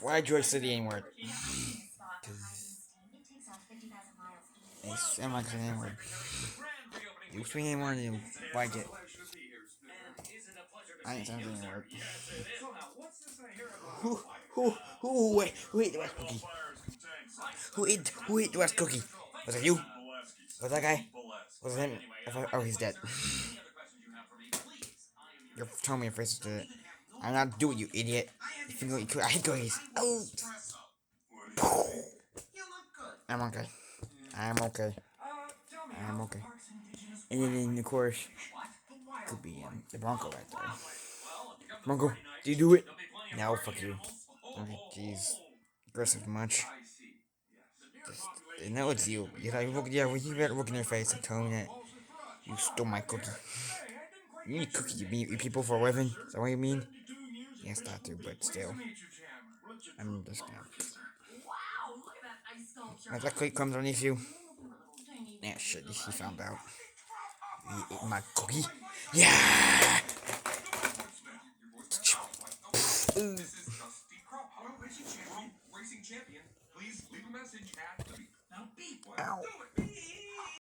Why'd you say the N word? I'm not saying N word. You say N word, you like it. I ain't saying the N word. Who, who ate the West cookie? Who ate the West cookie? Was it you? Was that guy? Was it him? Oh, he's dead. You're telling me your face did it. I'm not doing it, you idiot. You think you could? I hate cookies. Oh. I'm okay. I'm okay. I'm okay. And then, of course, could be the Bronco right there. Bronco, do you do it? No, fuck you. Okay, jeez. Aggressive much. Just, I know it's you. Yeah, you better look in your face and tell me that you stole my cookie. You need cookie, you mean people for a living? Is that what you mean? Yes, that too, but still. I'm just gonna. As that cake comes underneath you. Yeah, shit, he found out. He ate my cookie. Yeah! Ow.